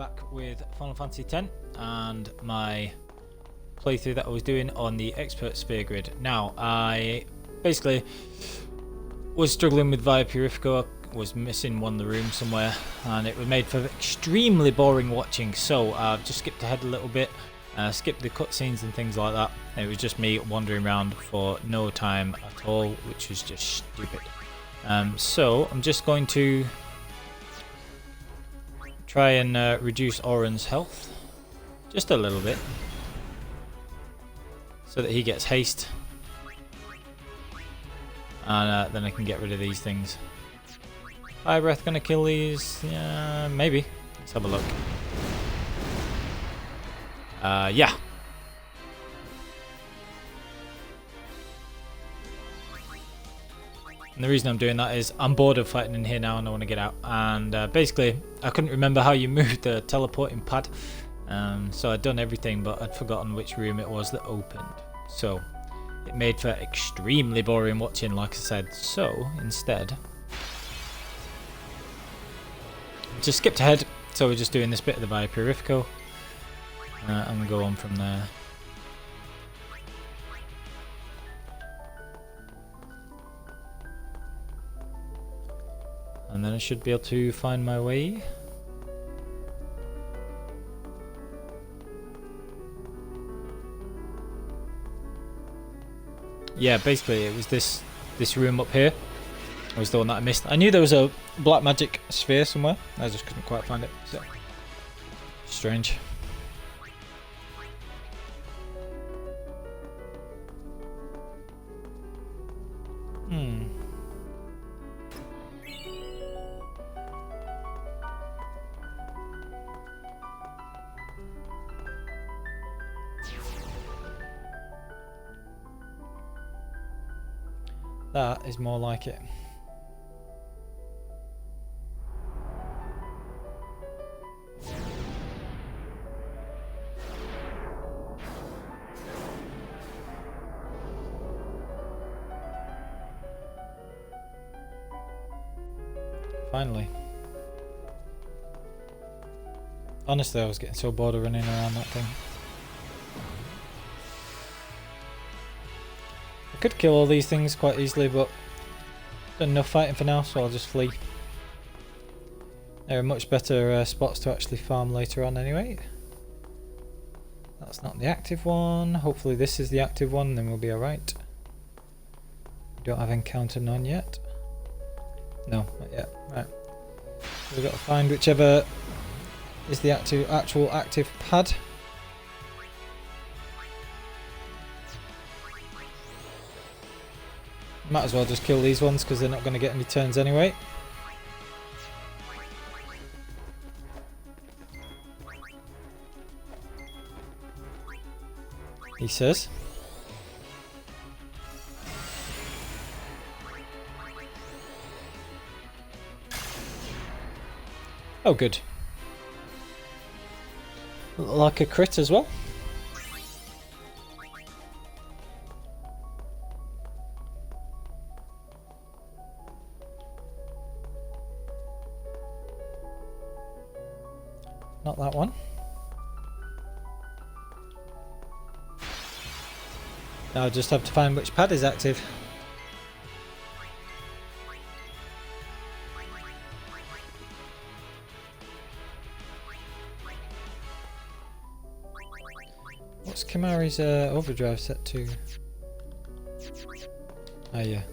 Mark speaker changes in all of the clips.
Speaker 1: back with Final Fantasy X and my playthrough that I was doing on the Expert Sphere grid. Now, I basically was struggling with Via Purifico. I was missing one of the rooms somewhere, and it was made for extremely boring watching, so I've just skipped ahead a little bit, skipped the cutscenes and things like that. It was just me wandering around for no time at all, which was just stupid. So I'm just going to try and reduce Auron's health just a little bit so that he gets haste, and then I can get rid of these things. Fire breath gonna kill these? Yeah, maybe. Let's have a look. Yeah. And the reason I'm doing that is I'm bored of fighting in here now and I want to get out. And basically, I couldn't remember how you moved the teleporting pad. So I'd done everything, but I'd forgotten which room it was that opened. So it made for extremely boring watching, like I said. So instead, just skipped ahead. So we're just doing this bit of the Via Purifico. And we go on from there. And then I should be able to find my way. Yeah, basically it was this room up here. It was the one that I missed. I knew there was a black magic sphere somewhere. I just couldn't quite find it. So strange. That is more like it. Finally. Honestly, I was getting so bored of running around that thing. I could kill all these things quite easily, but done enough fighting for now, so I'll just flee. There are much better spots to actually farm later on anyway. That's not the active one. Hopefully this is the active one, then we'll be alright. Don't have encounter none yet. No, not yet. Right. So we've got to find whichever is the actual active pad. Might as well just kill these ones because they're not going to get any turns anyway. He says. Oh, good. Like a crit as well. Not that one. Now I just have to find which pad is active. What's Kimahri's overdrive set to? Ah, yeah.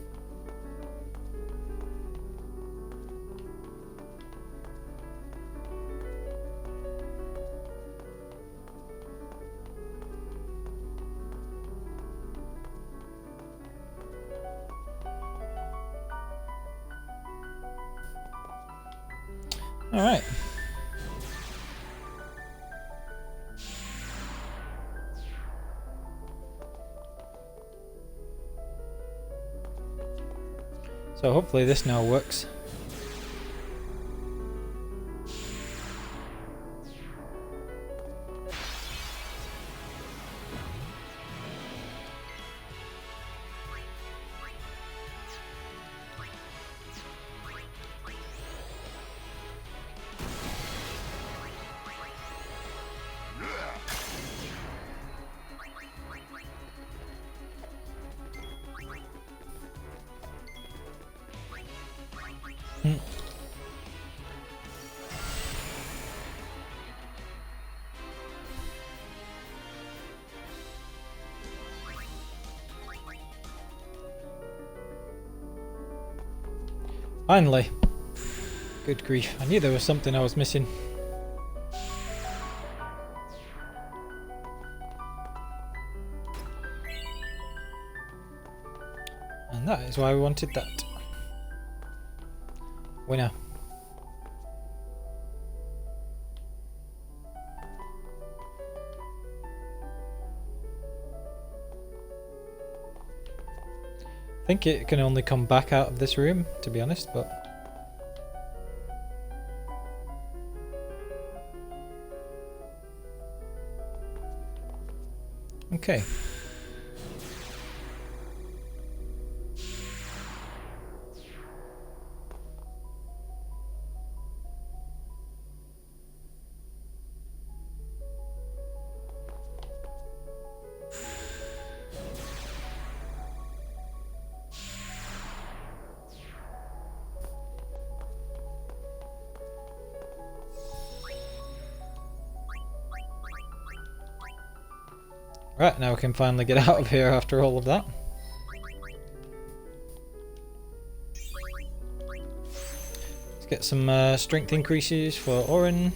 Speaker 1: All right. So hopefully this now works. Finally. Good grief. I knew there was something I was missing. And that is why we wanted that. Winner. I think it can only come back out of this room, to be honest, but... Okay. Right, now we can finally get out of here after all of that. Let's get some strength increases for Orin.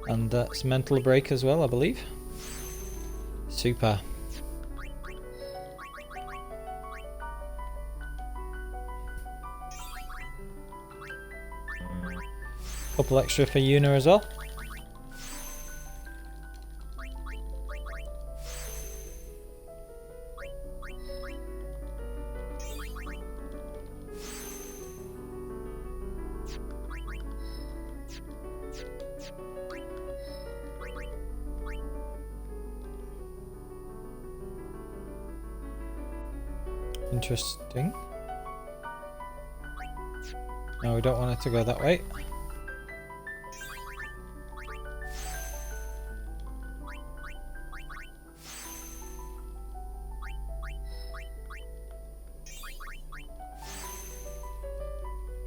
Speaker 1: And that's mental break as well, I believe. Super. Couple extra for Yuna as well. Interesting. No, we don't want it to go that way.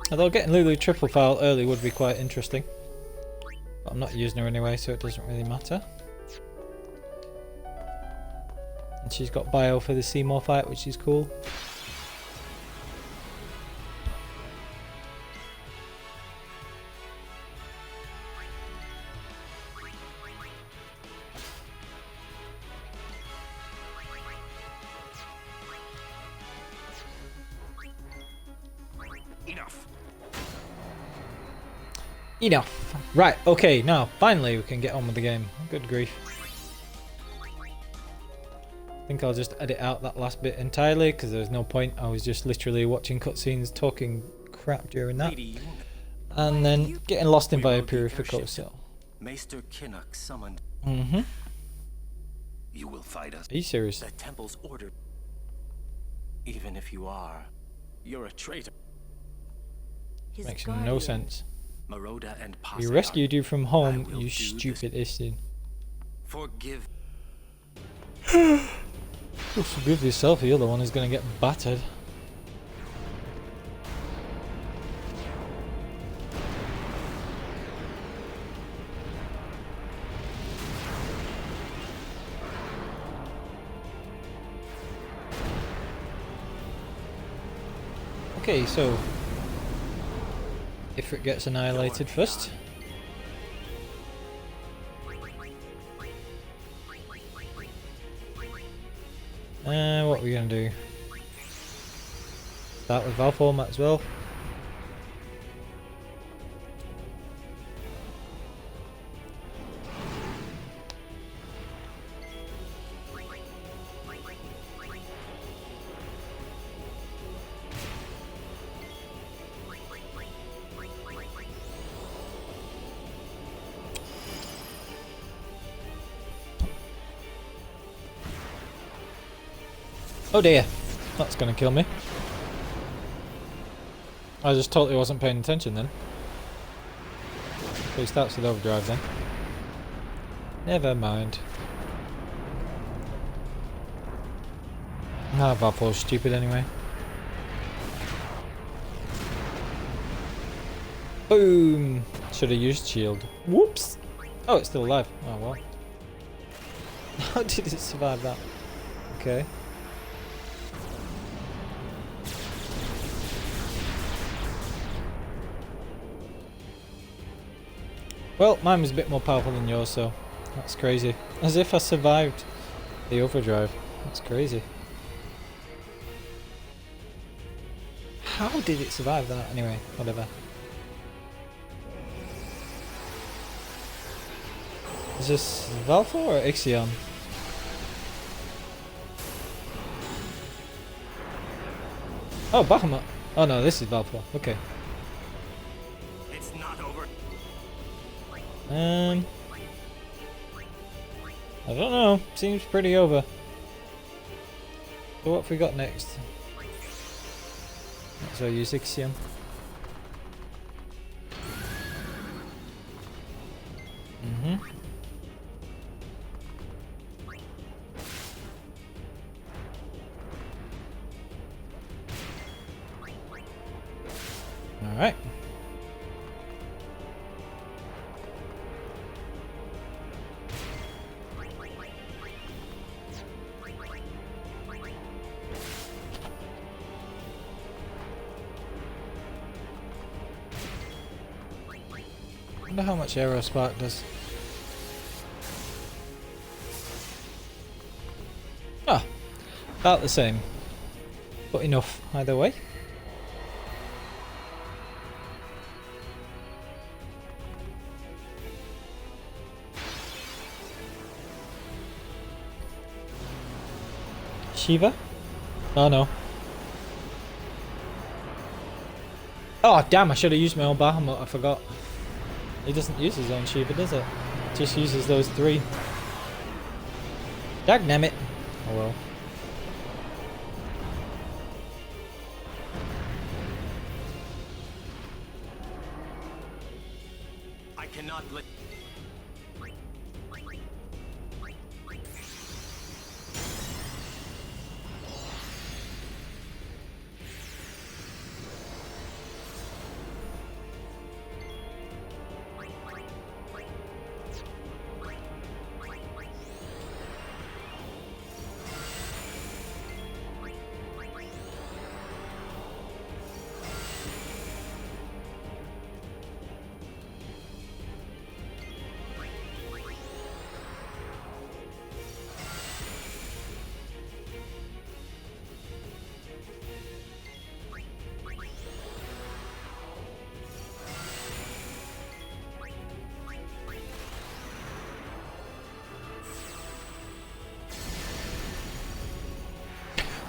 Speaker 1: Although getting Lulu triple file early would be quite interesting. But I'm not using her anyway, so it doesn't really matter. And she's got bio for the Seymour fight, which is cool. Enough. Right, okay, now finally we can get on with the game. Good grief. I think I'll just edit out that last bit entirely because there's no point. I was just literally watching cutscenes talking crap during that. And then getting lost in via Purifico, so.
Speaker 2: Maester Kinnock summoned.
Speaker 1: Mm-hmm.
Speaker 2: You will fight us.
Speaker 1: Are you serious?
Speaker 2: The temple's order. Even if you are, you're a traitor.
Speaker 1: Makes no sense.
Speaker 2: Maroda and
Speaker 1: We rescued you from home, you stupid Istin.
Speaker 2: Forgive.
Speaker 1: Well, forgive yourself, the other one is going to get battered. Okay, so if it gets annihilated first. What are we going to do? Start with Valfor, might as well. Oh dear, that's going to kill me. I just totally wasn't paying attention then. So he starts with overdrive then. Never mind. Ah, Valpor's stupid anyway. Boom! Should have used shield. Whoops! Oh, it's still alive. Oh well. How did it survive that? Okay. Okay. Well, mine was a bit more powerful than yours, so that's crazy. As if I survived the overdrive. That's crazy. How did it survive that? Anyway, whatever. Is this Valfor or Ixion? Oh, Bahamut. Oh no, this is Valfor. Okay.
Speaker 2: It's not over.
Speaker 1: I don't know. Seems pretty over. So what have we got next? So I use Ixion. Alright. Wonder how much Aero Spark does. Ah, about the same, but enough either way. Shiva? Oh no. Oh damn, I should have used my own Bahamut, I forgot. He doesn't use his own Shiva, does it? Just uses those three. Dagnammit. Oh well.
Speaker 2: I cannot let.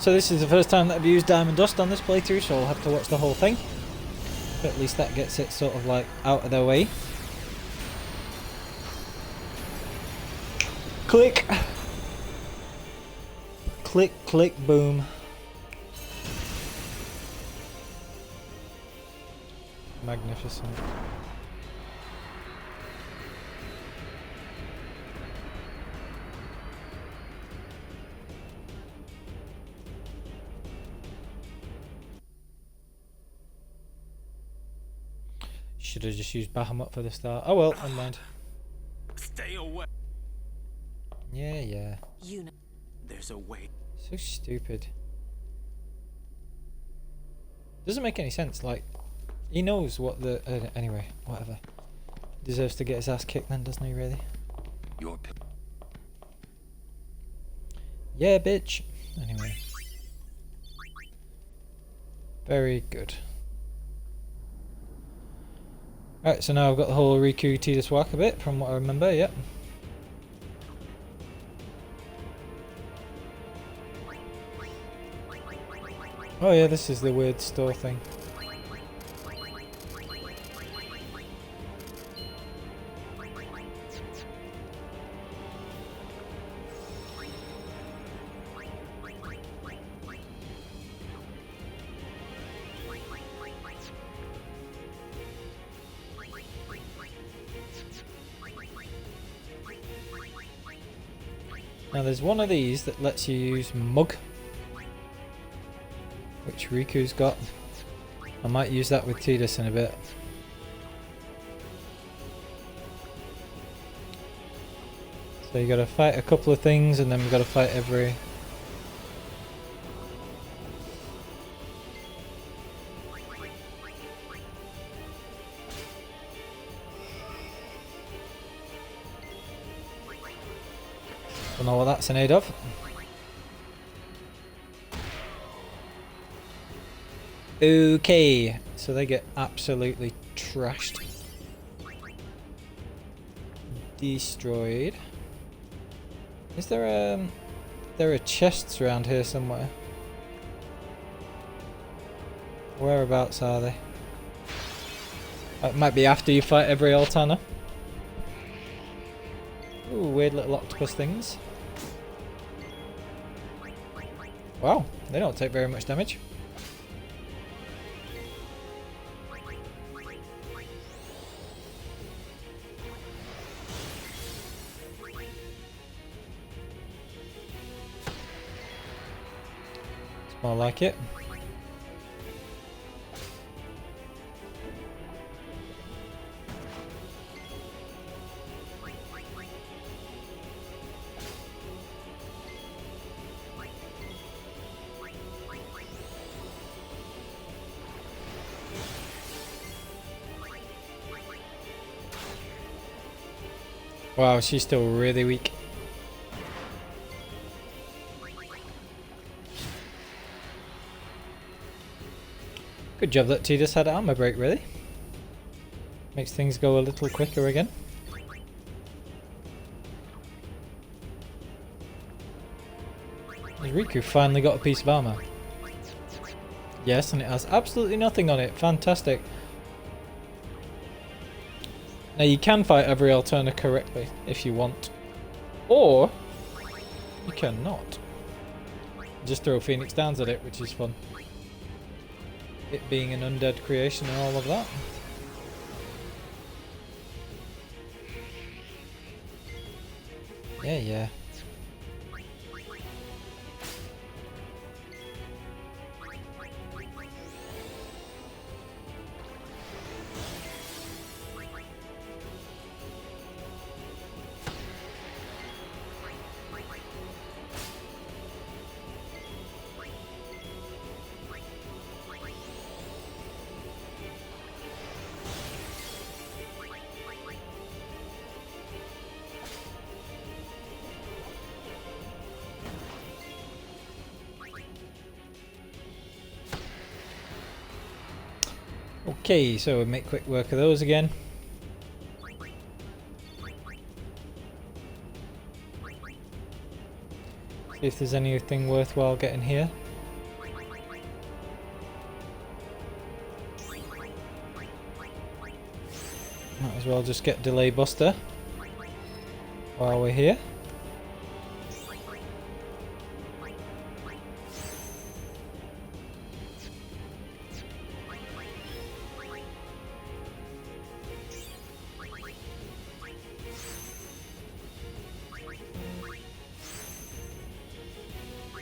Speaker 1: So this is the first time that I've used Diamond Dust on this playthrough, so I'll have to watch the whole thing. But at least that gets it sort of like out of their way. Click! Click, click, boom. Magnificent. Should have just used Bahamut for the start. Oh well, never mind.
Speaker 2: Stay away.
Speaker 1: Yeah, yeah.
Speaker 2: Yuna. There's a way.
Speaker 1: So stupid. Doesn't make any sense. Like, he knows what the. Anyway, whatever. Deserves to get his ass kicked then, doesn't he, really?
Speaker 2: Your.
Speaker 1: Yeah, bitch. Anyway. Very good. Right, so now I've got the whole Riku Tidus Waka bit from what I remember, yep. Oh yeah, this is the weird store thing. Now there's one of these that lets you use Mug, which Riku's got. I might use that with Tidus in a bit. So you gotta fight a couple of things and then we've gotta fight every Don't know what that's in aid of. Okay, so they get absolutely trashed. Destroyed. Is there are chests around here somewhere? Whereabouts are they? It might be after you fight every Altana. Ooh, weird little octopus things. Wow, they don't take very much damage. It's more like it. Wow, she's still really weak. Good job that Tidus had armor break, really. Makes things go a little quicker again. Has Riku finally got a piece of armor? Yes, and it has absolutely nothing on it. Fantastic. Now you can fight every Alterna correctly if you want. Or you cannot. Just throw Phoenix Downs at it, which is fun. It being an undead creation and all of that. Yeah. Okay, so we make quick work of those again. See if there's anything worthwhile getting here. Might as well just get Delay Buster while we're here.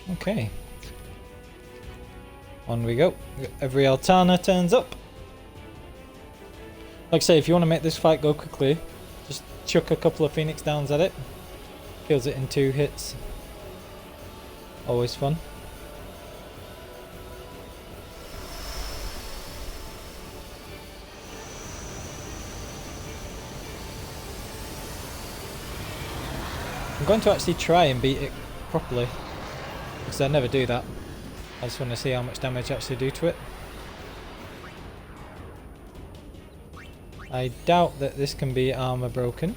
Speaker 1: Okay. On we go. Every Altana turns up. Like I say, if you want to make this fight go quickly, just chuck a couple of Phoenix Downs at it. Kills it in 2 hits. Always fun. I'm going to actually try and beat it properly, because I never do that. I just want to see how much damage I actually do to it. I doubt that this can be armor broken.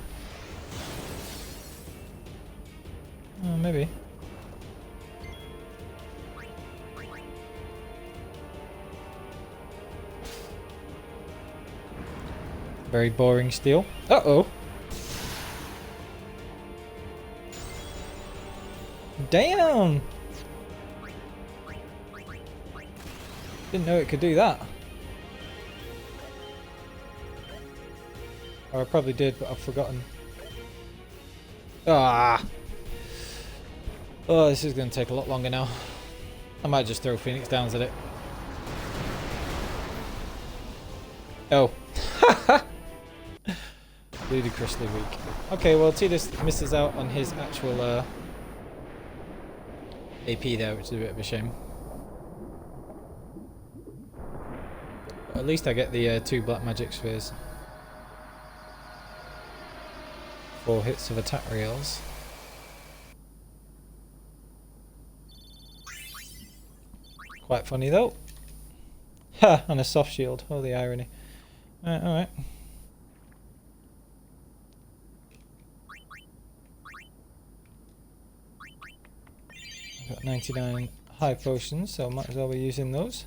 Speaker 1: Oh, maybe. Very boring steel. Uh-oh! Damn! Didn't know it could do that. Or I probably did, but I've forgotten. Ah! Oh, this is going to take a lot longer now. I might just throw Phoenix Downs at it. Oh. Ludicrously weak. Okay, well, Tidus misses out on his actual AP there, which is a bit of a shame. But at least I get the 2 black magic spheres. 4 hits of attack reels. Quite funny though. Ha! And a soft shield. Oh, the irony. Alright. I've got 99 high potions, so might as well be using those.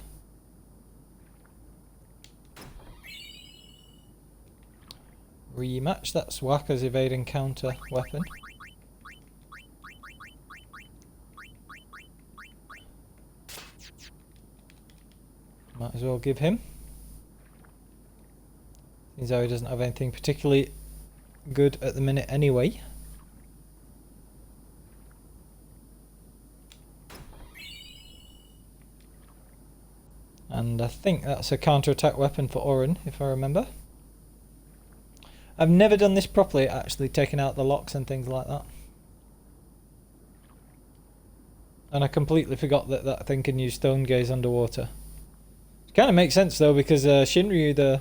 Speaker 1: Rematch. That's Wakka's evade and counter weapon. Might as well give him. Seems how he doesn't have anything particularly good at the minute anyway. And I think that's a counter-attack weapon for Orin, if I remember. I've never done this properly, actually taking out the locks and things like that. And I completely forgot that that thing can use stone gaze underwater. It kind of makes sense though, because Shinryu, the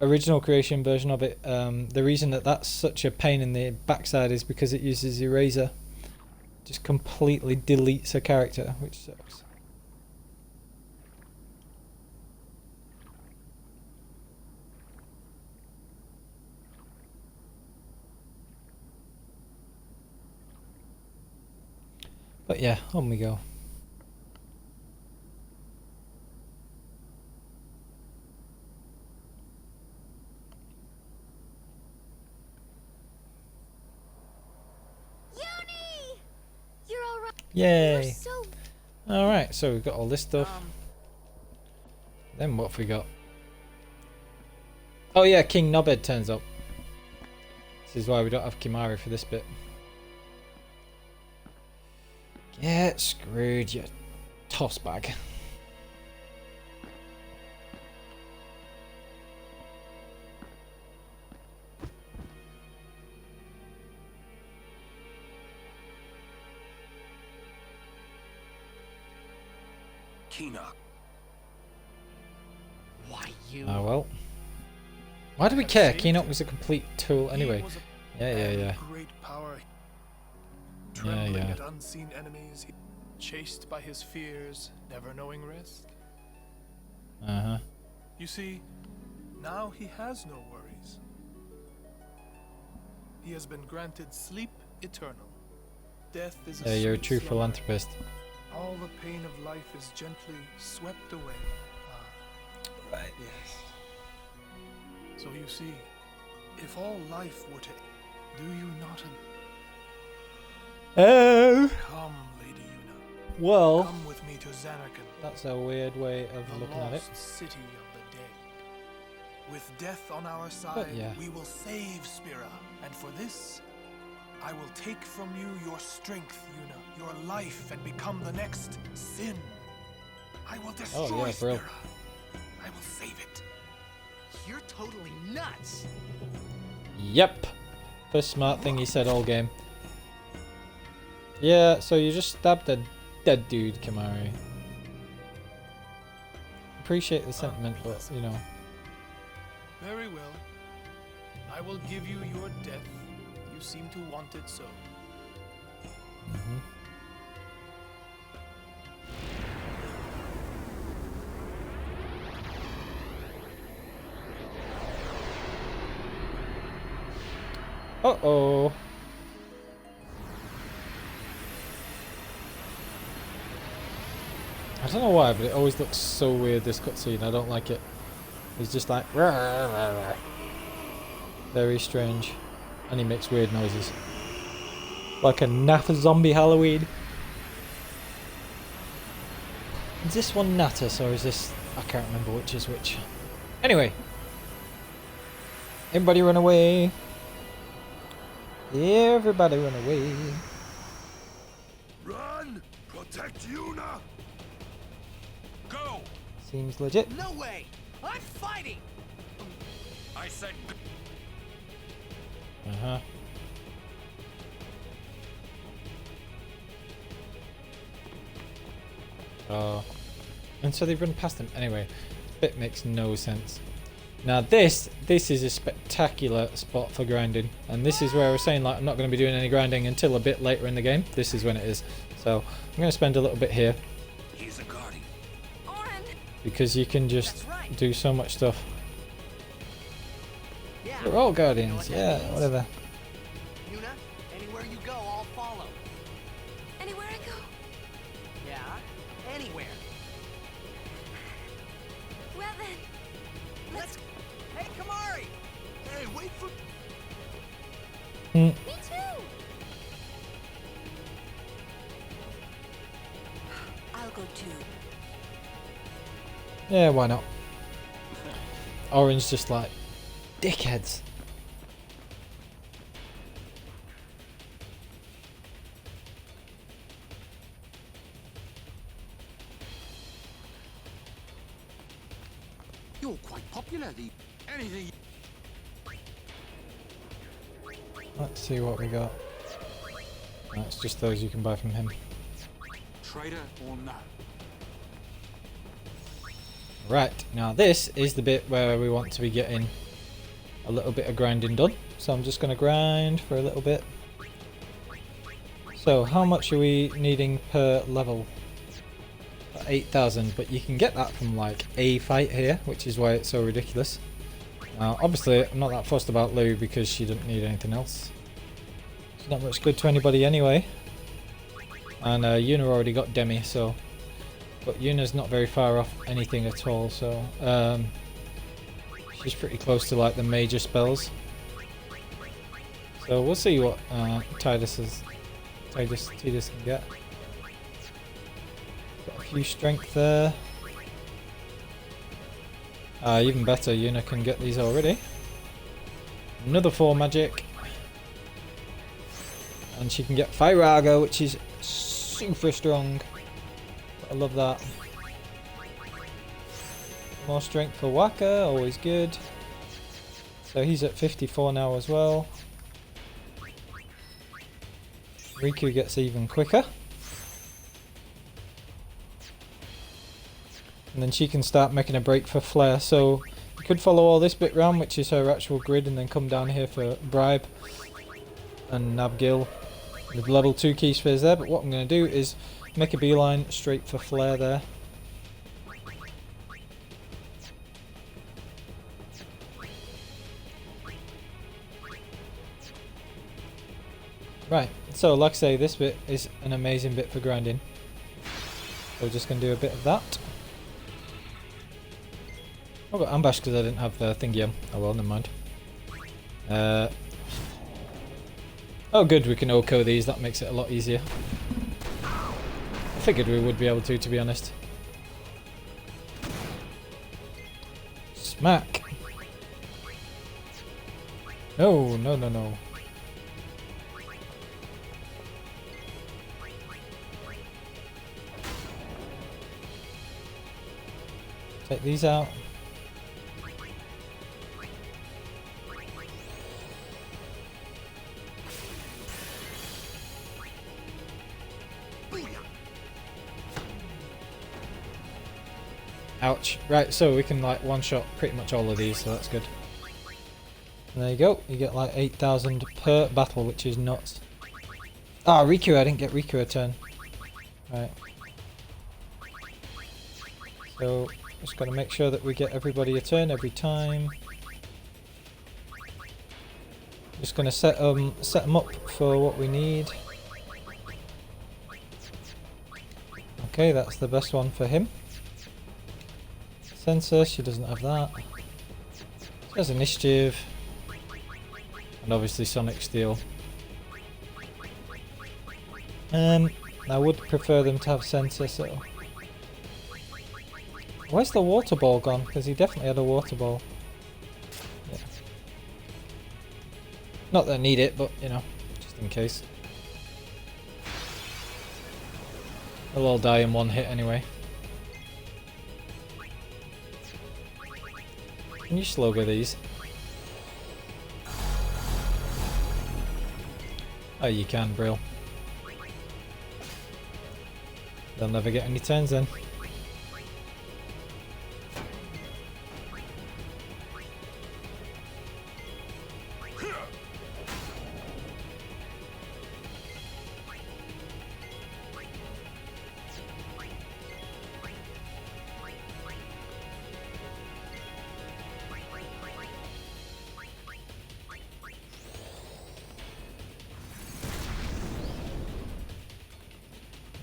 Speaker 1: original creation version of it, the reason that that's such a pain in the backside is because it uses eraser. Just completely deletes a character, which sucks. But yeah, on we go.
Speaker 3: Yuni! You're all right.
Speaker 1: Yay!
Speaker 3: You're so...
Speaker 1: Alright, so we've got all this stuff. Then what have we got? Oh yeah, King Knobhead turns up. This is why we don't have Kimahri for this bit. Get screwed, you toss bag.
Speaker 2: Kina.
Speaker 4: Why you?
Speaker 1: Ah well. Why do we care? Keynote was a complete tool anyway. Yeah.
Speaker 5: Great power.
Speaker 1: Yeah,
Speaker 5: Trembling
Speaker 1: yeah.
Speaker 5: at unseen enemies, chased by his fears, never knowing rest.
Speaker 1: Uh-huh.
Speaker 5: You see, now he has no worries. He has been granted sleep eternal. Death is a
Speaker 1: You're a
Speaker 5: sweet
Speaker 1: true
Speaker 5: slumber.
Speaker 1: philanthropist.
Speaker 5: All the pain of life is gently swept away.
Speaker 1: Right.
Speaker 5: Yes. So you see, if all life were to, do you not
Speaker 1: Oh!
Speaker 5: come, Lady Yuna?
Speaker 1: Well,
Speaker 5: Come with me to Zanarkand,
Speaker 1: that's a weird way of
Speaker 5: the
Speaker 1: looking at it.
Speaker 5: lost city of the dead. With death on our side,
Speaker 1: yeah.
Speaker 5: we will save Spira, and for this, I will take from you your strength, Yuna, your life, and become the next Sin. I will destroy
Speaker 1: Oh, yeah, bro.
Speaker 5: Spira. I will save it.
Speaker 4: You're totally nuts.
Speaker 1: Yep. First smart thing he said all game. Yeah, so you just stabbed a dead dude, Kimahri. Appreciate the sentiment, but, you know.
Speaker 5: Very well. I will give you your death. You seem to want it so.
Speaker 1: Uh-oh. I don't know why, but it always looks so weird, this cutscene. I don't like it. He's just like... "Rah, rah, rah." Very strange. And he makes weird noises. Like a naff zombie Halloween. Is this one Natus, or is this... I can't remember which is which. Anyway. Everybody run away. Everybody run away.
Speaker 2: Run! Protect Yuna! Go!
Speaker 1: Seems legit.
Speaker 4: No way. I'm fighting.
Speaker 2: I said
Speaker 1: Uh-huh. Oh. And so they've run past him. Anyway, this bit makes no sense. Now this is a spectacular spot for grinding. And this is where I was saying, like, I'm not going to be doing any grinding until a bit later in the game. This is when it is. So I'm going to spend a little bit here.
Speaker 2: he's a guardian.
Speaker 1: because you can just
Speaker 4: That's right.
Speaker 1: do so much stuff.
Speaker 4: Yeah.
Speaker 1: They're all
Speaker 4: You know
Speaker 1: guardians,
Speaker 4: what that
Speaker 1: yeah,
Speaker 4: means?
Speaker 1: whatever.
Speaker 4: Yuna, anywhere you go, I'll follow.
Speaker 3: Anywhere I go.
Speaker 4: Yeah? Anywhere.
Speaker 3: Well then,
Speaker 4: Let's... Hey, Kimahri!
Speaker 5: Hey, wait for...
Speaker 3: me too. I'll go too.
Speaker 1: Yeah, why not? Orange just like dickheads.
Speaker 6: You're quite popular. Anything.
Speaker 1: Let's see what we got. That's just those you can buy from him.
Speaker 6: Trader or no?
Speaker 1: Right, now this is the bit where we want to be getting a little bit of grinding done. So I'm just going to grind for a little bit. So how much are we needing per level? 8,000, but you can get that from like a fight here, which is why it's so ridiculous. Now obviously I'm not that fussed about Lou because she doesn't need anything else. It's not much good to anybody anyway. And Yuna already got Demi, so... But Yuna's not very far off anything at all, so... she's pretty close to like the major spells. So we'll see what Tidus can get. Got a few strength there. Even better, Yuna can get these already. Another 4 magic. And she can get Firaga, which is super strong. I love that. More strength for Waka, always good. So he's at 54 now as well. Riku gets even quicker. And then she can start making a break for Flare. So you could follow all this bit round, which is her actual grid, and then come down here for Bribe and Nabgil with level 2 key spheres there. But what I'm going to do is make a beeline straight for Flare there. Right, so like I say, this bit is an amazing bit for grinding. So we're just going to do a bit of that. I got ambush because I didn't have thingy on. Oh well, never mind. Oh good, we can OHKO these, that makes it a lot easier. I figured we would be able to be honest. Smack! No, no, no, no. Take these out. Ouch. Right, so we can like one-shot pretty much all of these, so that's good. And there you go. You get like 8,000 per battle, which is nuts. Ah, Riku, I didn't get Riku a turn. Right. So, just got to make sure that we get everybody a turn every time. Just going to set them up for what we need. Okay, that's the best one for him. Sensor, she doesn't have that. She has initiative. And obviously Sonic Steel. I would prefer them to have sensor, so... Where's the water ball gone? Because he definitely had a water ball. Yeah. Not that I need it, but you know, just in case. They'll all die in one hit anyway. Can you slow-go these? Oh, you can, Brill. They'll never get any turns then.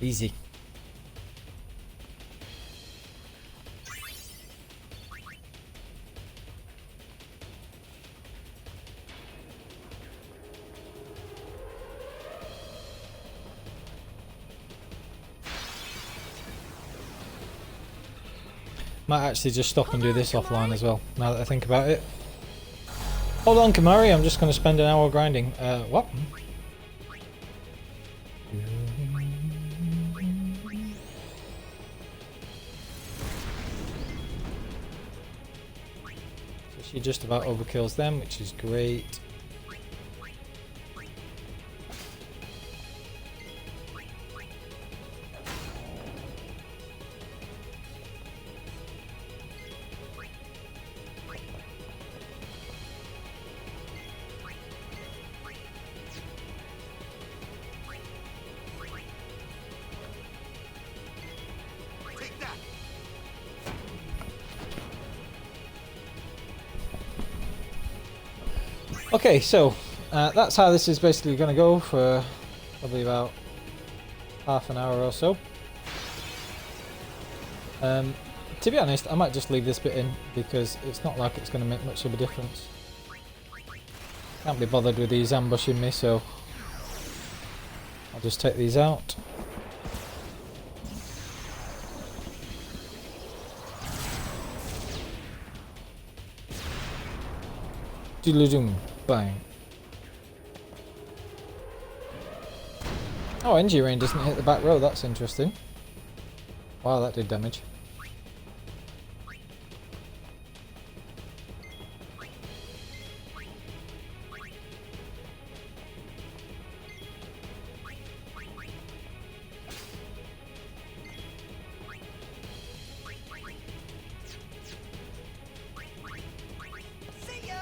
Speaker 1: Easy. Might actually just stop and do this offline as well, now that I think about it. Hold on, Kimahri, I'm just going to spend an hour grinding. What? So she just about overkills them, which is great.
Speaker 4: Take that.
Speaker 1: Okay, so that's how this is basically going to go for probably about half an hour or so. To be honest, I might just leave this bit in because it's not like it's going to make much of a difference. Can't be bothered with these ambushing me, so I'll just take these out. Doodle-doom. Bang. Oh, NG Rain doesn't hit the back row, that's interesting. Wow, that did damage.
Speaker 4: See ya.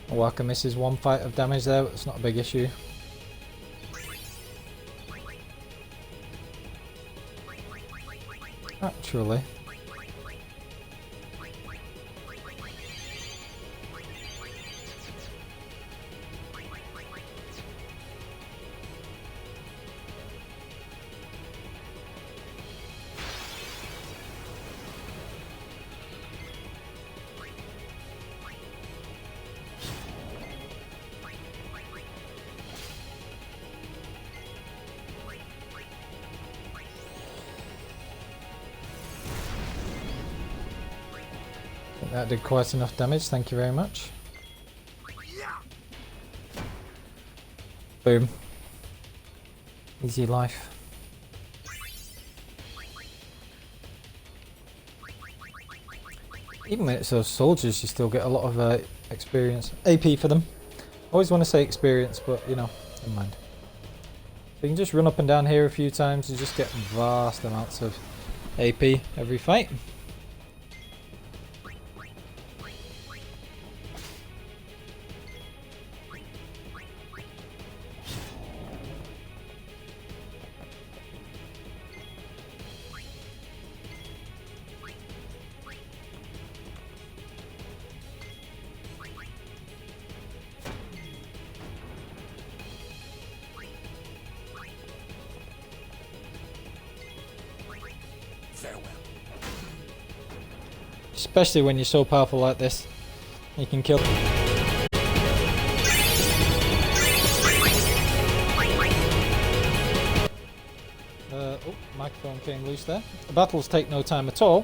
Speaker 1: Waka misses one fight of damage there, but it's not a big issue. Actually, that did quite enough damage, thank you very much. Boom. Easy life. Even when it's those soldiers, you still get a lot of experience. AP for them. Always want to say experience, but you know, never mind. So you can just run up and down here a few times, you just get vast amounts of AP every fight.
Speaker 2: Farewell.
Speaker 1: Especially when you're so powerful like this. You can kill. Oh, microphone came loose there. The battles take no time at all,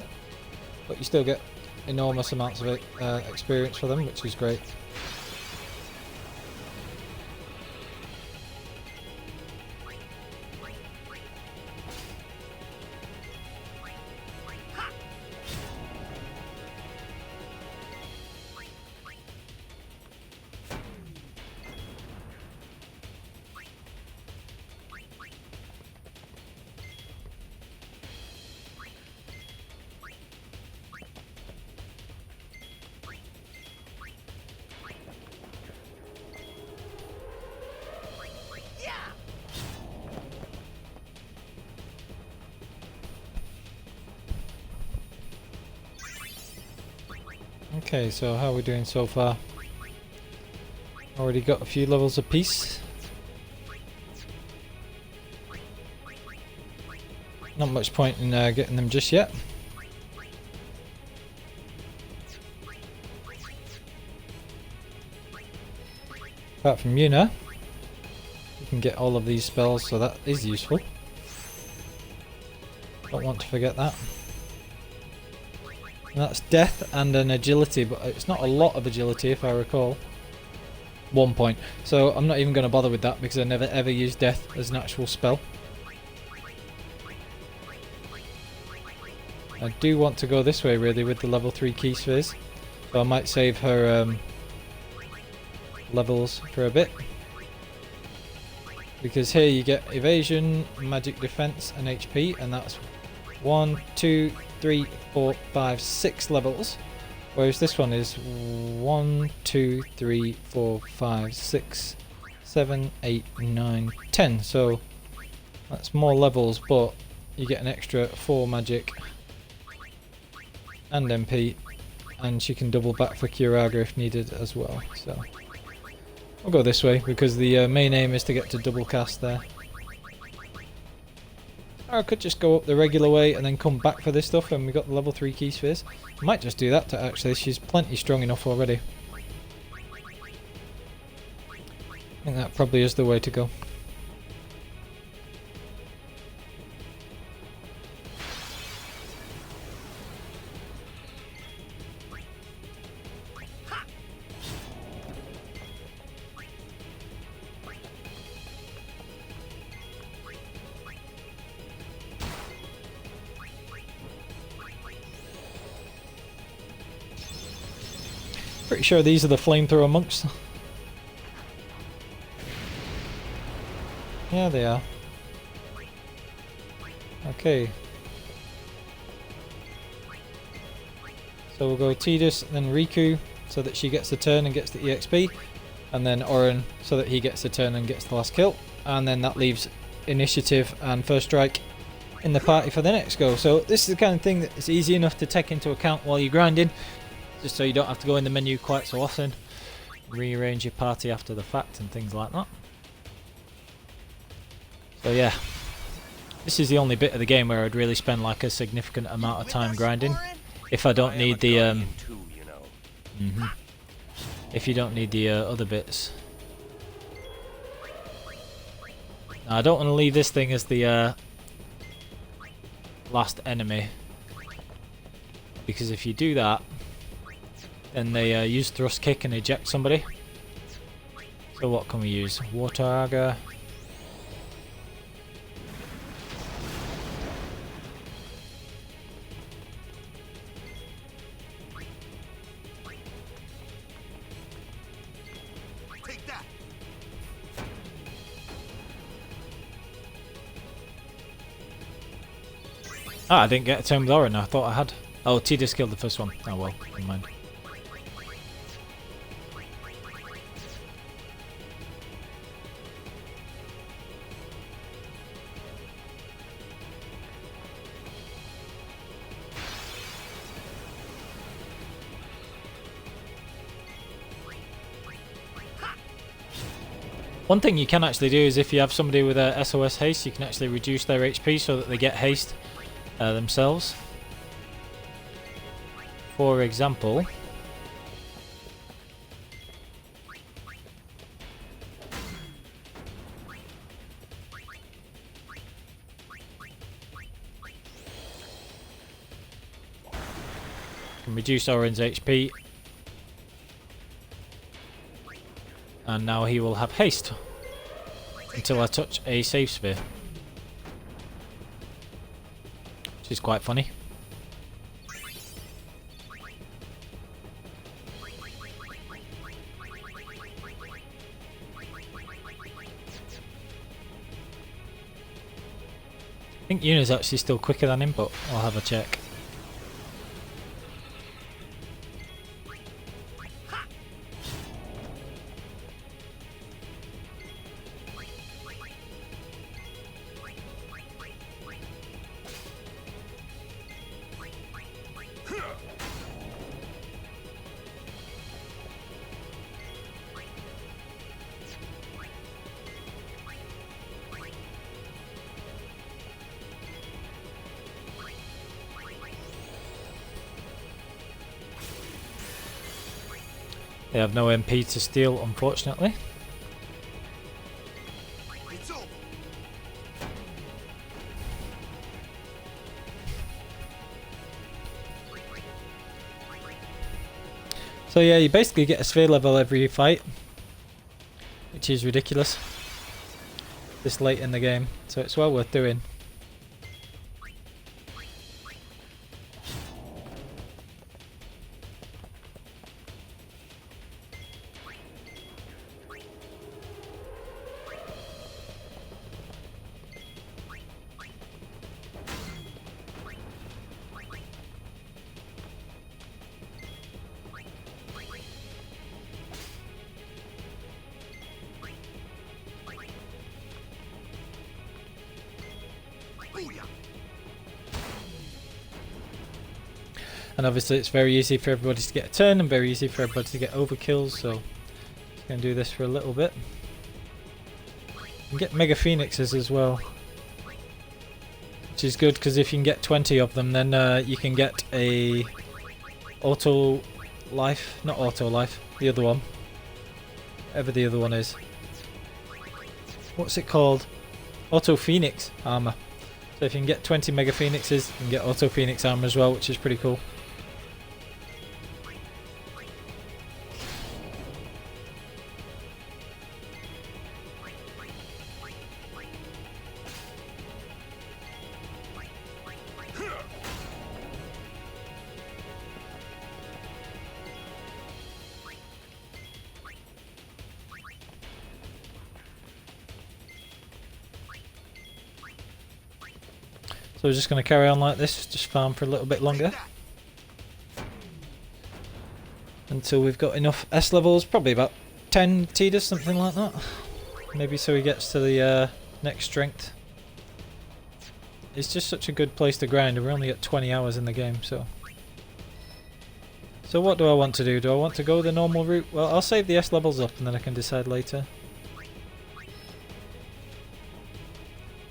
Speaker 1: but you still get enormous amounts of experience for them, which is great. Okay, so how are we doing so far? Already got a few levels apiece. not much point in getting them just yet. Apart from Yuna, you can get all of these spells, so that is useful. Don't want to forget that. And that's death and an agility, but it's not a lot of agility if I recall. 1 point. So I'm not even going to bother with that because I never ever use death as an actual spell. I do want to go this way really with the level 3 key spheres. So I might save her levels for a bit. Because here you get evasion, magic defense and HP, and that's 1, 2, 3, 4, 5, 6 levels. Whereas this one is 1, 2, 3, 4, 5, 6, 7, 8, 9, 10. So that's more levels, but you get an extra 4 magic and MP, and she can double back for Curaga if needed as well. So I'll go this way because the main aim is to get to double cast there. Or I could just go up the regular way and then come back for this stuff when we got the level 3 key spheres. I might just do that to actually, she's plenty strong enough already. I think that probably is the way to go. Pretty sure these are the flamethrower monks. Yeah, they are. Okay. So we'll go Tidus, then Riku, so that she gets the turn and gets the EXP. And then Orin, so that he gets the turn and gets the last kill. And then that leaves initiative and first strike in the party for the next go. So this is the kind of thing that is easy enough to take into account while you're grinding. Just so you don't have to go in the menu quite so often. Rearrange your party after the fact and things like that. So yeah, this is the only bit of the game where I'd really spend like a significant amount of time grinding. If I don't need the if you don't need the other bits. Now, I don't want to leave this thing as the last enemy, because if you do that, then they use thrust kick and eject somebody. So what can we use? Water Aga.
Speaker 4: Take that.
Speaker 1: Ah, I didn't get a turn with Orin. I thought I had. Oh, Tidus killed the first one. Oh well, never mind. One thing you can actually do is if you have somebody with a SOS haste, you can actually reduce their HP so that they get haste themselves. For example, can reduce Orin's HP. And now he will have haste until I touch a save sphere, which is quite funny. I think Yuna's actually still quicker than him, but I'll have a check. They have no MP to steal, unfortunately.
Speaker 4: It's over.
Speaker 1: So yeah, you basically get a sphere level every fight, which is ridiculous this late in the game, so it's well worth doing. And obviously it's very easy for everybody to get a turn and very easy for everybody to get overkills, so just going to do this for a little bit. You can get Mega Phoenixes as well, which is good because if you can get 20 of them, then you can get a auto life, not auto life, the other one, whatever the other one is. What's it called? Auto Phoenix armor. So if you can get 20 Mega Phoenixes, you can get Auto Phoenix armor as well, which is pretty cool. So we're just going to carry on like this, just farm for a little bit longer. Until we've got enough S levels, probably about 10 Tidus, something like that. Maybe so he gets to the next strength. It's just such a good place to grind, and we're only at 20 hours in the game, so... So what do I want to do? Do I want to go the normal route? Well, I'll save the S levels up and then I can decide later.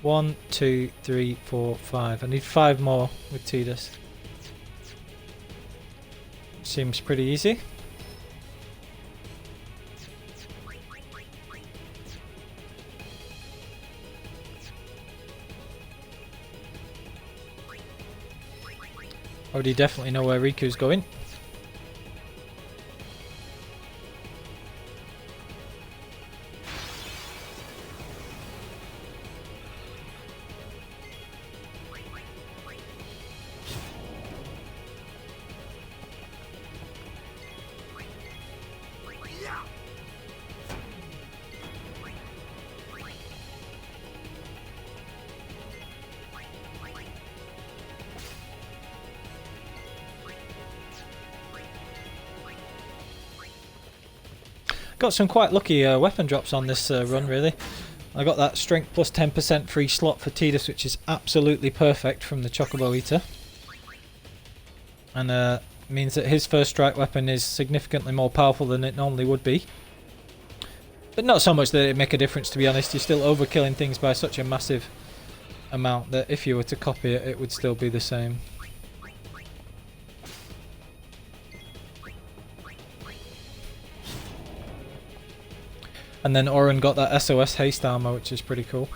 Speaker 1: 1, 2, 3, 4, 5. I need 5 more with Tidus. Seems pretty easy. Already definitely know where Riku's going. Got some quite lucky weapon drops on this run, really. I got that strength plus 10% free slot for Tidus, which is absolutely perfect from the Chocobo Eater. And means that his first strike weapon is significantly more powerful than it normally would be. But not so much that it'd make a difference, to be honest. You're still overkilling things by such a massive amount that if you were to copy it, it would still be the same. And then Auron got that SOS haste armor, which is pretty cool.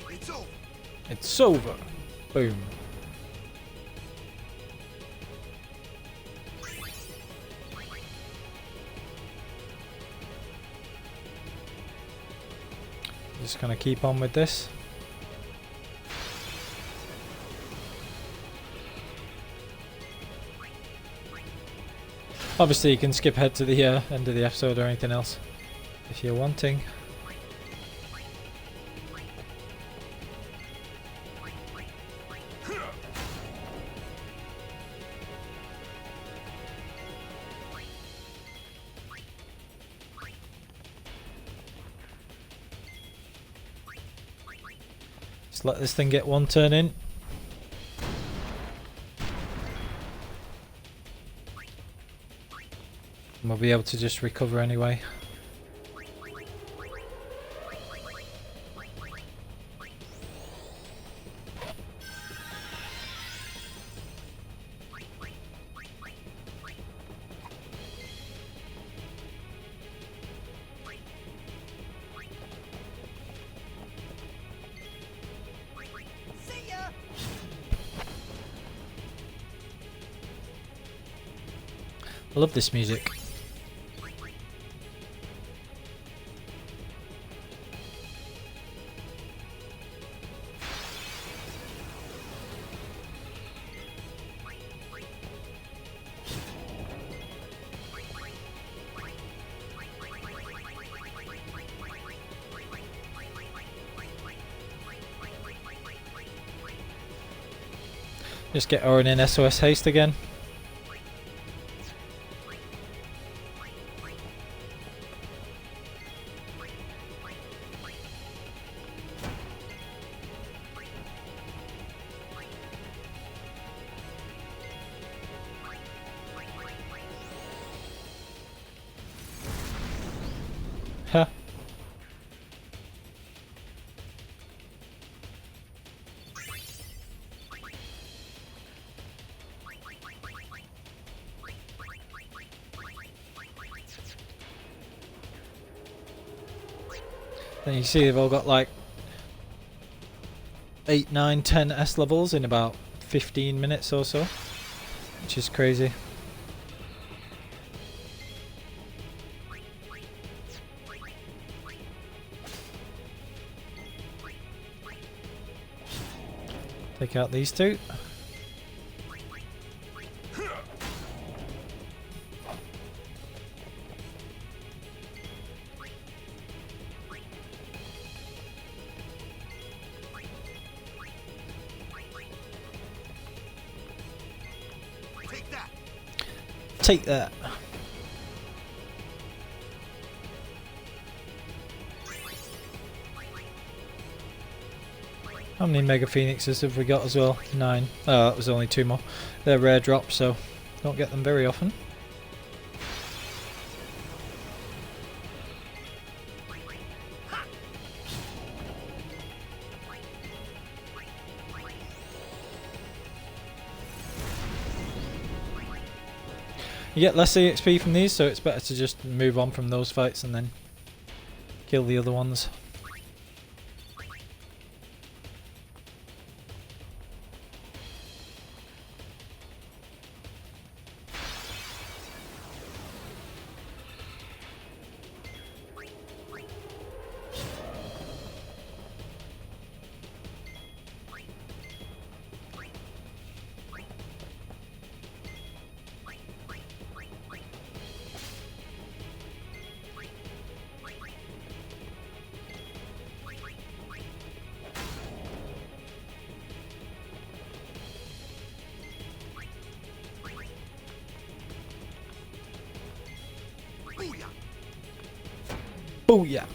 Speaker 4: It's over.
Speaker 1: It's over. Boom. Just gonna keep on with this. Obviously you can skip ahead to the end of the episode or anything else if you're wanting. Just let this thing get one turn in. We'll be able to just recover anyway.
Speaker 4: See ya!
Speaker 1: I love this music. Just get Orin in SOS haste again. Huh. Then you see they've all got like 8, 9, 10 S levels in about 15 minutes or so, which is crazy. Take out these two.
Speaker 4: Take that!
Speaker 1: Take that. How many Mega Phoenixes have we got as well? 9. Oh, that was only 2 more. They're rare drops, so don't get them very often. You get less EXP from these, so it's better to just move on from those fights and then kill the other ones.
Speaker 4: Booyah!
Speaker 1: Booyah!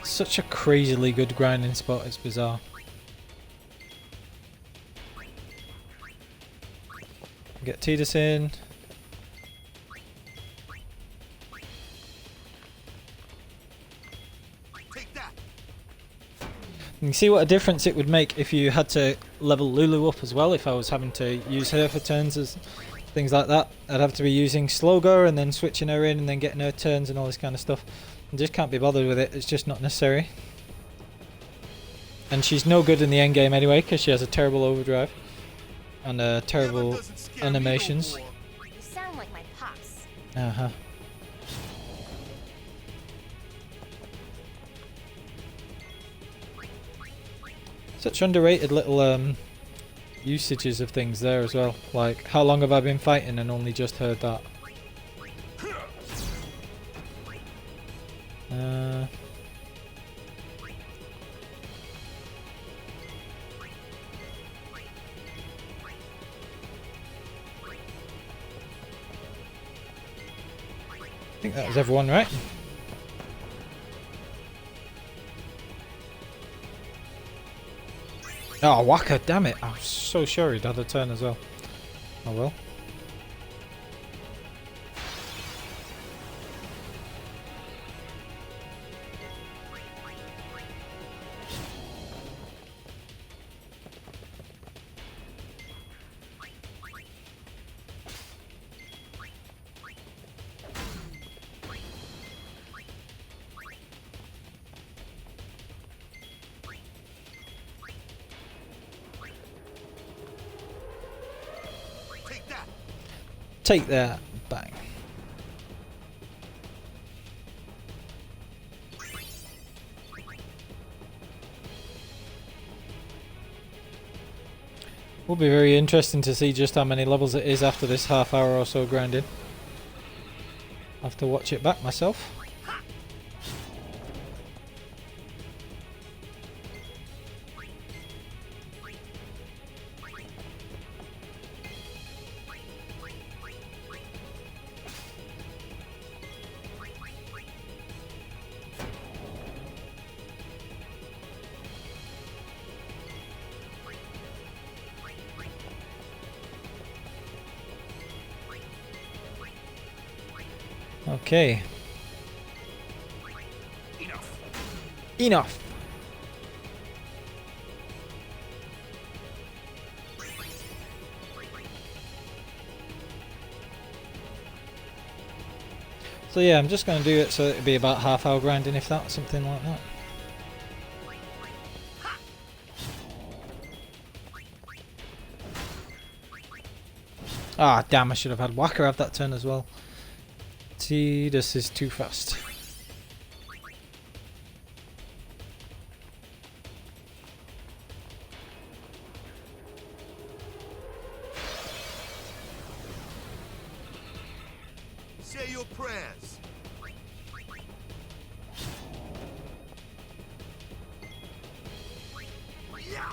Speaker 1: Such a crazily good grinding spot, it's bizarre. Get Tidus in.
Speaker 4: Take that!
Speaker 1: You can see what a difference it would make if you had to level Lulu up as well. If I was having to use her for turns as things like that, I'd have to be using Slogar and then switching her in and then getting her turns and all this kind of stuff. I just can't be bothered with it, it's just not necessary. And she's no good in the end game anyway because she has a terrible overdrive and terrible animations.
Speaker 3: You sound like my pops.
Speaker 1: Uh-huh. Such underrated little usages of things there as well. Like, how long have I been fighting and only just heard that? I think that was everyone, right? Oh, Waka, damn it. I was so sure he'd had a turn as well. Oh well. Take that. Bang. Will be very interesting to see just how many levels it is after this half hour or so grinding. I'll have to watch it back myself. Okay. Enough. So yeah, I'm just going to do it so it'll be about half hour grinding, if that, something like that. Ah, damn, I should have had Whacker have that turn as well. See, this is too fast.
Speaker 4: Say your prayers. Yeah.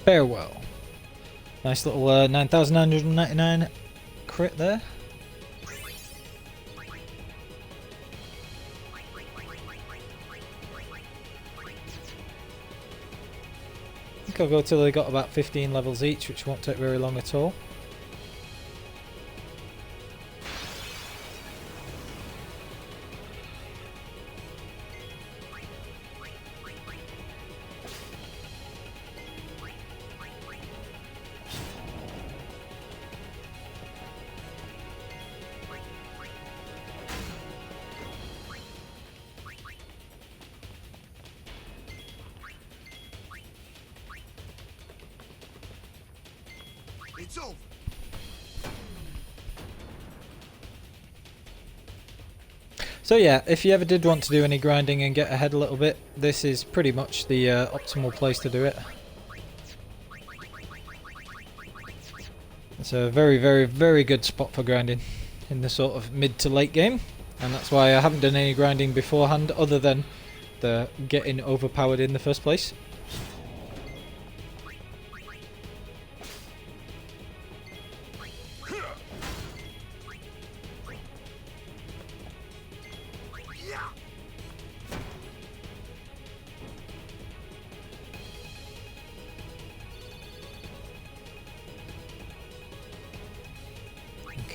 Speaker 1: Farewell. Nice little 9,999 crit there. I think I'll go till they got about 15 levels each, which won't take very long at all.
Speaker 4: It's over.
Speaker 1: So yeah, if you ever did want to do any grinding and get ahead a little bit, this is pretty much the optimal place to do it. It's a very, very, very good spot for grinding in the sort of mid to late game, and that's why I haven't done any grinding beforehand other than the getting overpowered in the first place.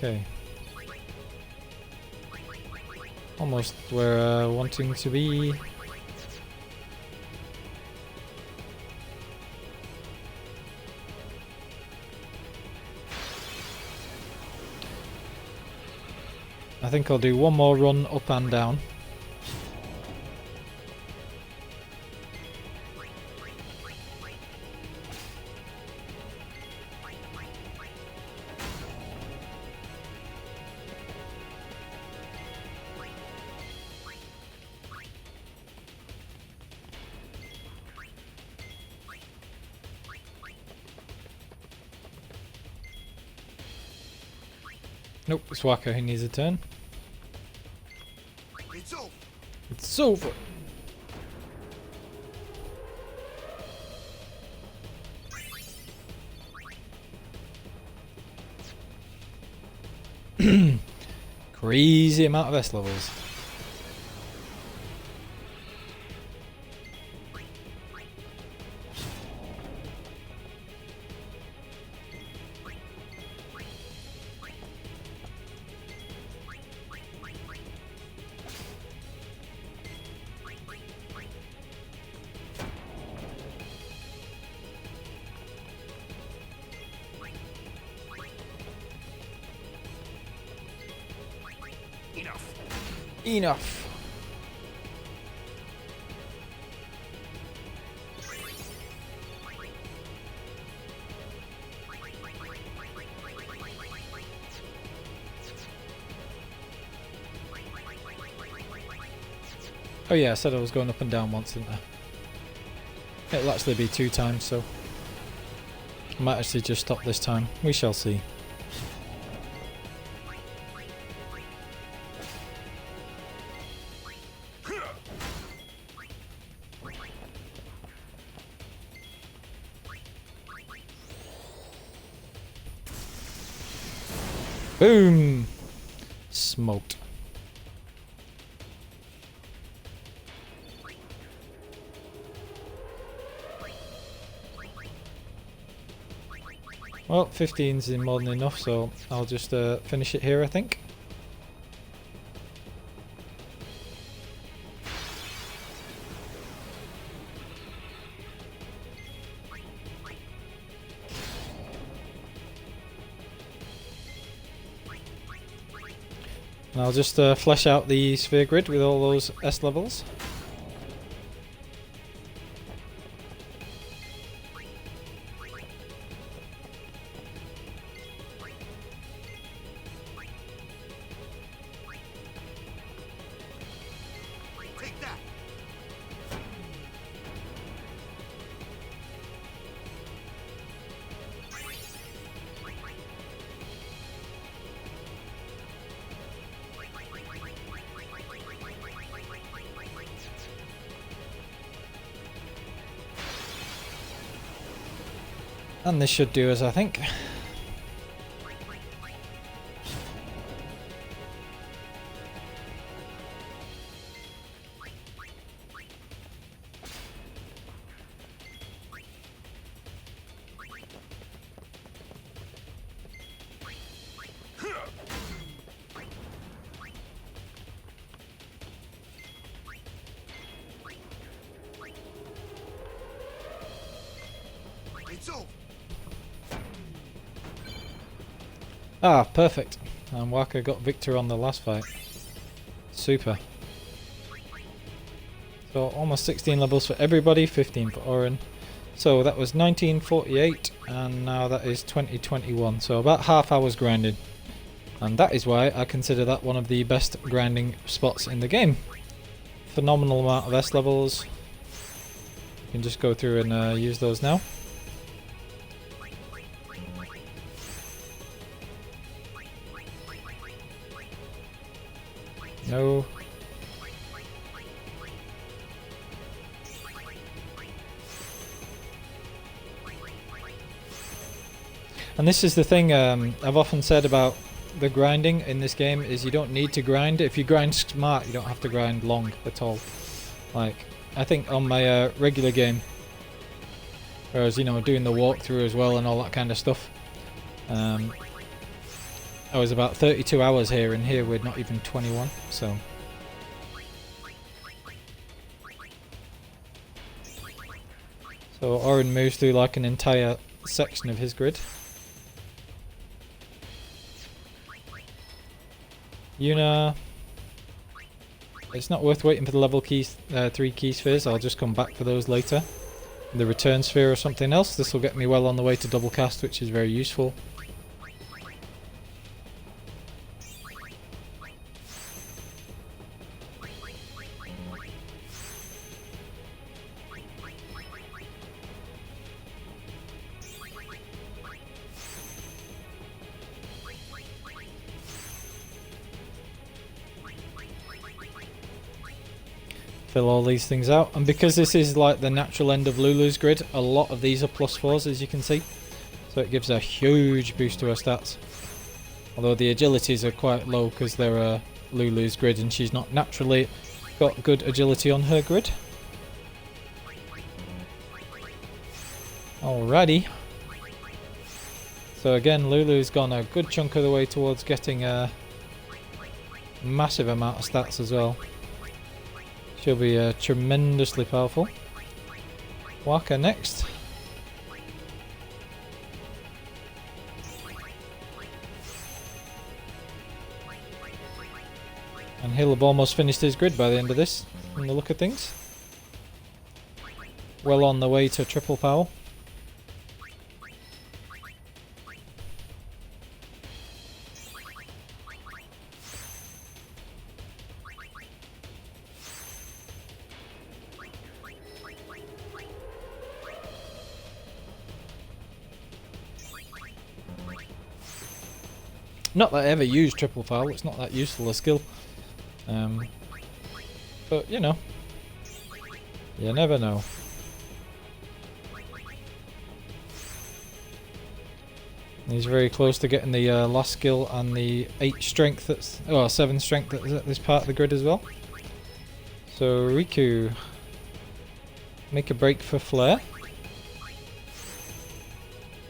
Speaker 1: Okay. Almost where wanting to be. I think I'll do one more run up and down. Nope, it's Waka who needs a turn.
Speaker 4: It's over.
Speaker 1: It's over. Crazy amount of S levels. Enough. Oh yeah, I said I was going up and down once, didn't I? It'll actually be 2 times, so I might actually just stop this time. We shall see. Boom! Smoked. Well, 15's in more than enough, so I'll just finish it here, I think. And I'll just flesh out the sphere grid with all those S levels.
Speaker 4: Take that.
Speaker 1: And this should do us, I think.
Speaker 4: It's over.
Speaker 1: Ah, perfect. And Waka got victor on the last fight. Super. So almost 16 levels for everybody, 15 for Oren. So that was 1948 and now that is 2021. So about half hours grinded. And that is why I consider that one of the best grinding spots in the game. Phenomenal amount of S levels. You can just go through and use those now. No. And this is the thing I've often said about the grinding in this game is you don't need to grind. If you grind smart, you don't have to grind long at all. Like, I think on my regular game, whereas, you know, doing the walkthrough as well and all that kind of stuff, I was about 32 hours here, and here we're not even 21, so... So Oren moves through like an entire section of his grid. Yuna... It's not worth waiting for the level 3 key spheres, I'll just come back for those later. The return sphere or something else, this will get me well on the way to double cast, which is very useful. fill all these things out. And because this is like the natural end of Lulu's grid, a lot of these are +4s, as you can see. So it gives a huge boost to her stats. Although the agilities are quite low because they're Lulu's grid and she's not naturally got good agility on her grid. Alrighty. So again, Lulu's gone a good chunk of the way towards getting a massive amount of stats as well. She'll be tremendously powerful. Waka next. And he'll have almost finished his grid by the end of this, from the look of things. Well on the way to triple power. Not that I ever use triple foul, it's not that useful a skill. But you know, you never know. He's very close to getting the last skill and the 8 strength that's, oh, 7 strength that's at this part of the grid as well. So Riku, make a break for Flare,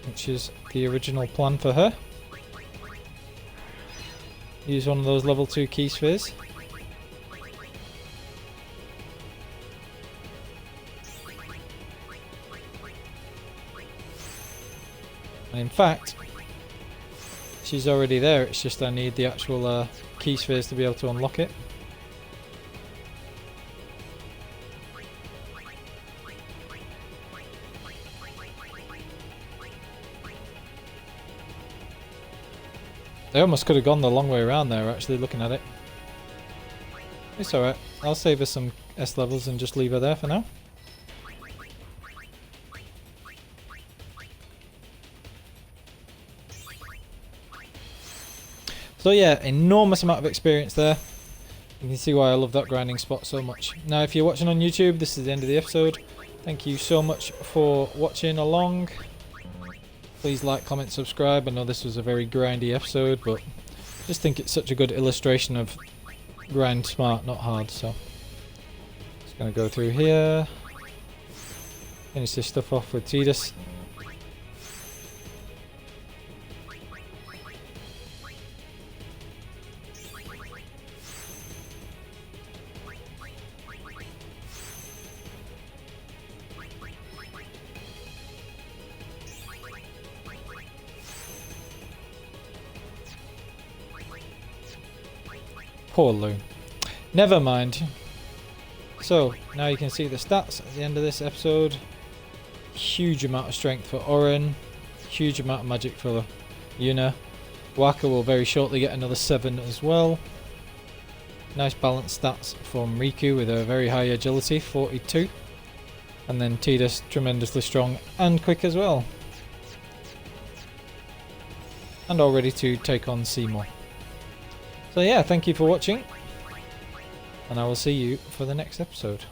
Speaker 1: which is the original plan for her. Use one of those level 2 key spheres. And in fact, she's already there, it's just I need the actual key spheres to be able to unlock it. I almost could have gone the long way around there, actually, looking at it. It's alright, I'll save her some S levels and just leave her there for now. So yeah, enormous amount of experience there. You can see why I love that grinding spot so much. Now if you're watching on YouTube, this is the end of the episode. Thank you so much for watching along. Please like, comment, subscribe. I know this was a very grindy episode, but I just think it's such a good illustration of grind smart, not hard. So just going to go through here, finish this stuff off with Tidus. Poor Lou. Never mind. So, now you can see the stats at the end of this episode. Huge amount of strength for Oren. Huge amount of magic for Yuna. Waka will very shortly get another 7 as well. Nice balanced stats from Riku with a very high agility, 42. And then Tidus, tremendously strong and quick as well. And all ready to take on Seymour. So yeah, thank you for watching, and I will see you for the next episode.